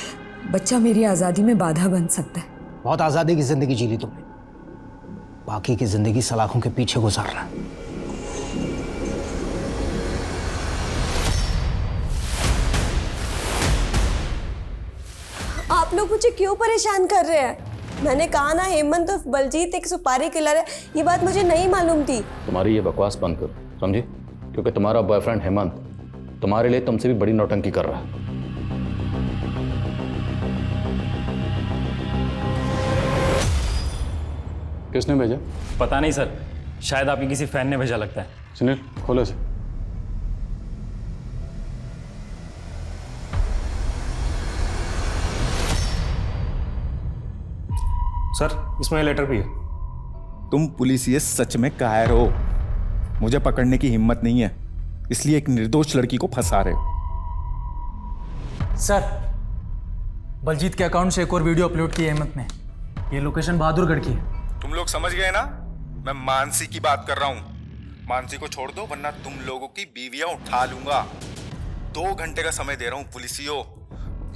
बच्चा मेरी आज़ादी में बाधा बन सकता है। बहुत आज़ादी की जिंदगी जी ली तुमने। बाकी की जिंदगी सलाखों के पीछे गुजारना। आप लोग मुझे क्यों परेशान कर रहे हैं? मैंने कहा ना हेमंत और बलजीत एक सुपारी किलर है, ये बात मुझे नहीं मालूम थी। तुम्हारी ये बकवास बंद करो, समझी? क्योंकि तुम्हारा बॉयफ्रेंड हेमंत तुम्हारे लिए तुमसे भी बड़ी नौटंकी कर रहा है। किसने भेजा? पता नहीं सर, शायद आपके किसी फैन ने भेजा लगता है। सुनील खोलो से। सर इसमें लेटर भी है। तुम पुलिसिए सच में कायर हो। मुझे पकड़ने की हिम्मत नहीं है, इसलिए एक निर्दोष लड़की को फंसा रहे हो। सर, बलजीत के अकाउंट से एक और वीडियो अपलोड की है हेमंत ने। ये लोकेशन बहादुरगढ़ की है। तुम लोग समझ गए ना? मैं मानसी की बात कर रहा हूँ। मानसी को छोड़ दो वरना तुम लोगों की बीवियां उठा लूंगा। 2 घंटे का समय दे रहा हूँ पुलिसियों।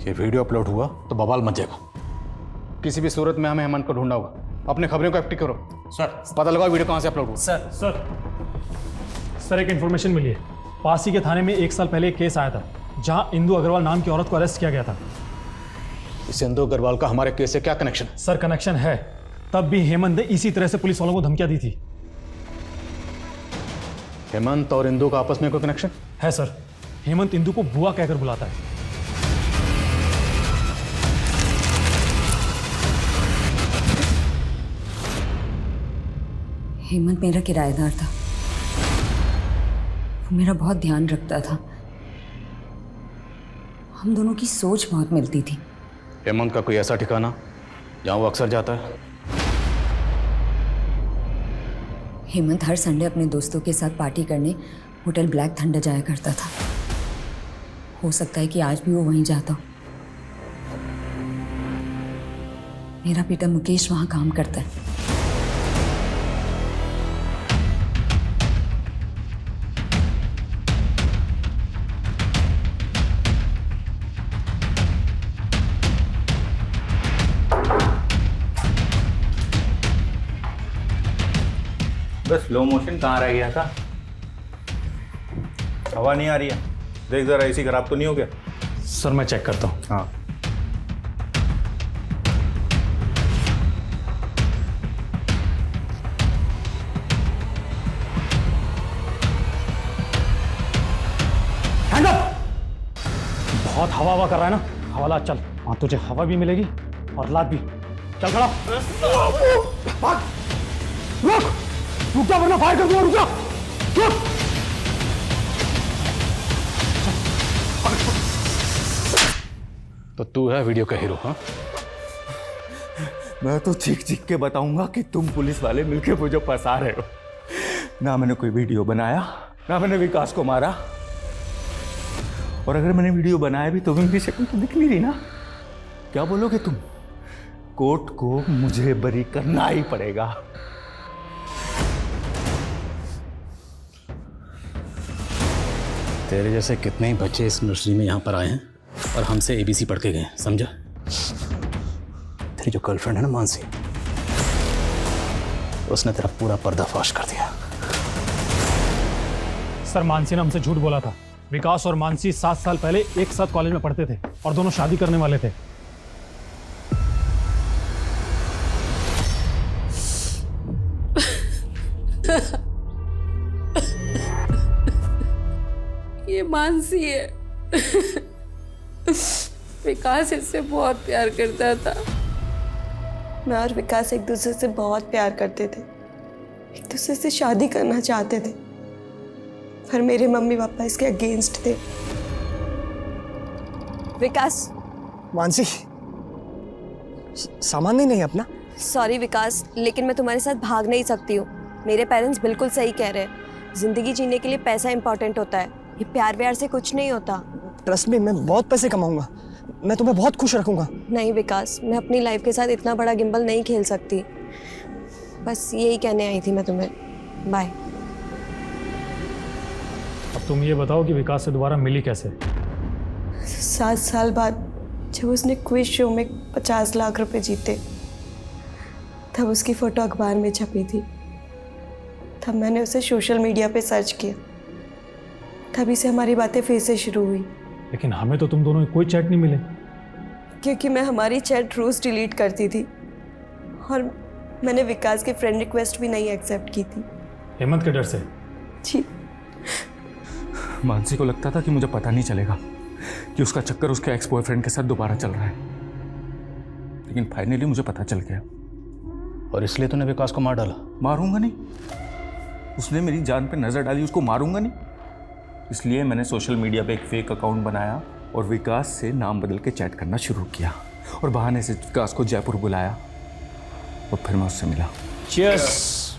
ये वीडियो अपलोड हुआ तो बवाल मच जाएगा। किसी भी सूरत में हमें हेमंत को ढूंढना होगा। अपने खबरों को एक्टिव करो। सर पता लगाओ वीडियो कहाँ से अपलोड हुआ। सर एक इन्फॉर्मेशन मिली है। पासी के थाने में 1 साल पहले एक केस आया था जहां इंदु अग्रवाल नाम की औरत को अरेस्ट किया गया था। इस इंदु अग्रवाल का हमारे केस से क्या कनेक्शन? सर कनेक्शन है। तब भी हेमंत ने इसी तरह से पुलिस वालों को धमकियां दी थी। हेमंत और इंदु का आपस में कोई कनेक्शन है? सर हेमंत इंदु को बुआ कहकर बुलाता है। हेमंत मेरा किराएदार था, वो मेरा बहुत ध्यान रखता था। हम दोनों की सोच बहुत मिलती थी। हेमंत का कोई ऐसा ठिकाना जहां वो अक्सर जाता है? हेमंत हर संडे अपने दोस्तों के साथ पार्टी करने होटल ब्लैक थंडर जाया करता था। हो सकता है कि आज भी वो वहीं जाता हो। मेरा बेटा मुकेश वहां काम करता है। बस स्लो मोशन कहाँ रह गया था? हवा नहीं आ रही है, देख जरा एसी खराब तो नहीं हो गया? सर मैं चेक करता हूँ। हाँ हैंड अप! बहुत हवा कर रहा है ना, हवाला चल। हाँ तुझे हवा भी मिलेगी और लात भी। चल खड़ा भाग। रुक जा वरना फायर कर दूंगा। रुक जा, रुक। तो तू है वीडियो का हीरो? हाँ मैं तो चीख चीख के बताऊंगा कि तुम पुलिस वाले मिलके मुझे फंसा रहे हो। ना मैंने कोई वीडियो बनाया, ना मैंने विकास को मारा। और अगर मैंने वीडियो बनाया भी तो भी मेरी शक्ल तो दिख नहीं रही ना। क्या बोलोगे तुम? कोर्ट को मुझे बरी करना ही पड़ेगा। तेरे जैसे कितने ही बच्चे इस नर्सरी में यहाँ पर आए हैं और हमसे ABC पढ़ के गए, समझा? तेरी जो गर्लफ्रेंड है ना मानसी, उसने तेरा पूरा पर्दाफाश कर दिया। सर मानसी ने हमसे झूठ बोला था। विकास और मानसी 7 साल पहले एक साथ कॉलेज में पढ़ते थे और दोनों शादी करने वाले थे। ये मानसी है। विकास इससे बहुत प्यार करता था। मैं और विकास एक दूसरे से बहुत प्यार करते थे, एक दूसरे से शादी करना चाहते थे, पर मेरे मम्मी पापा इसके अगेंस्ट थे। विकास। मानसी, सामान नहीं अपना? सॉरी विकास, लेकिन मैं तुम्हारे साथ भाग नहीं सकती हूँ। मेरे पेरेंट्स बिल्कुल सही कह रहे हैं। जिंदगी जीने के लिए पैसा इंपॉर्टेंट होता है, ये प्यार व्यार से कुछ नहीं होता। ट्रस्ट मी, मैं बहुत पैसे कमाऊंगा, मैं तुम्हें बहुत खुश रखूंगा। नहीं विकास, मैं अपनी लाइफ के साथ इतना बड़ा गिम्बल नहीं खेल सकती। बस यही कहने आई थी मैं तुम्हें। बाय। अब तुम ये बताओ कि विकास से दोबारा मिली कैसे? 7 साल बाद जब उसने क्विज शो में 50 लाख रुपए जीते, तब उसकी फ़ोटो अखबार में छपी थी। तब मैंने उसे सोशल मीडिया पे सर्च किया, तभी से हमारी बातें फिर से शुरू हुई। लेकिन हमें तो तुम दोनों के कोई चैट नहीं मिले। क्योंकि मैं हमारी चैट रोज़ डिलीट करती थी और मैंने विकास की फ्रेंड रिक्वेस्ट भी नहीं एक्सेप्ट की थी। हेमंत के डर से? जी। मानसी को लगता था कि मुझे पता नहीं चलेगा कि उसका चक्कर उसके एक्स बॉयफ्रेंड के साथ दोबारा चल रहा है, लेकिन फाइनली मुझे पता चल गया। और इसलिए तूने विकास को मार डाला? मारूंगा नहीं, उसने मेरी जान पे नजर डाली, उसको मारूंगा नहीं। इसलिए मैंने सोशल मीडिया पे एक फेक अकाउंट बनाया और विकास से नाम बदल के चैट करना शुरू किया और बहाने से विकास को जयपुर बुलाया और फिर मैं उससे मिला। चीयर्स।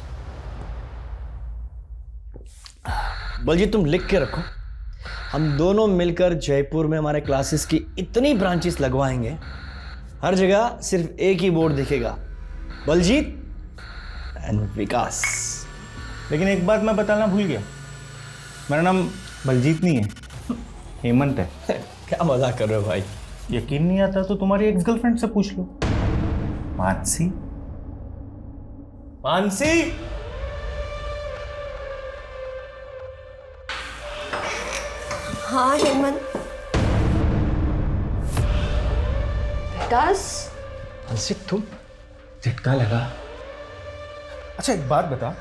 बलजीत तुम लिख के रखो, हम दोनों मिलकर जयपुर में हमारे क्लासेस की इतनी ब्रांचेस लगवाएंगे, हर जगह सिर्फ एक ही बोर्ड दिखेगा, बलजीत एंड विकास। लेकिन एक बात मैं बताना भूल गया, मेरा नाम बलजीत नहीं है, हेमंत है। क्या मजाक कर रहे हो भाई? यकीन नहीं आता तो तुम्हारी एक्स गर्लफ्रेंड से पूछ लो, मानसी। मानसी, हाँ हेमंत। विकास। मानसी तुम? झटका लगा। अच्छा एक बात बता,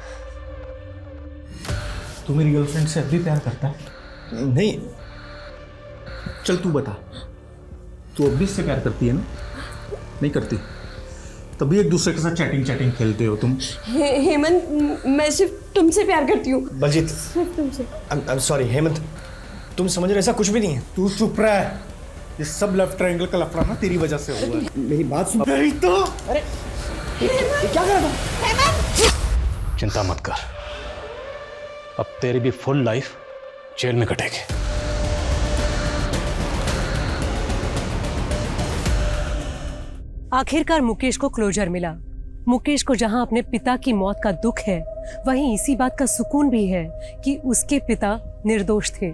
तू मेरी गर्लफ्रेंड से अब भी प्यार करता है? नहीं। चल तू बता, तू अब भी इससे प्यार करती है ना? नहीं करती? तभी एक दूसरे के साथ चैटिंग खेलते हो तुम। हेमंत मैं सिर्फ तुमसे प्यार करती हूँ। बलजीत सिर्फ तुमसे। I'm sorry हेमंत, तुम समझ रहे, ऐसा कुछ भी नहीं है। तू चुप रहा है, ये सब लव ट्रायंगल का लफड़ा ना तेरी वजह से हुआ है। मेरी बात सुन। नहीं तो अरे क्या कर रहा था? चिंता मत कर, अब तेरी भी फुल लाइफ जेल में कटेगी। आखिरकार मुकेश को क्लोजर मिला। मुकेश को जहां अपने पिता की मौत का दुख है, वहीं इसी बात का सुकून भी है कि उसके पिता निर्दोष थे।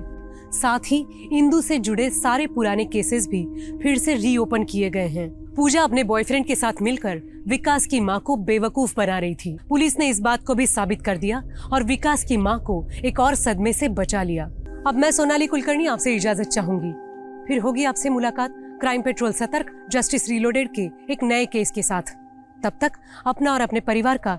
साथ ही इंदु से जुड़े सारे पुराने केसेस भी फिर से रीओपन किए गए हैं। पूजा अपने बॉयफ्रेंड के साथ मिलकर विकास की मां को बेवकूफ बना रही थी। पुलिस ने इस बात को भी साबित कर दिया और विकास की मां को एक और सदमे से बचा लिया। अब मैं सोनाली कुलकर्णी आपसे इजाजत चाहूंगी, फिर होगी आपसे मुलाकात क्राइम पेट्रोल सतर्क जस्टिस रीलोडेड के एक नए केस के साथ। तब तक अपना और अपने परिवार का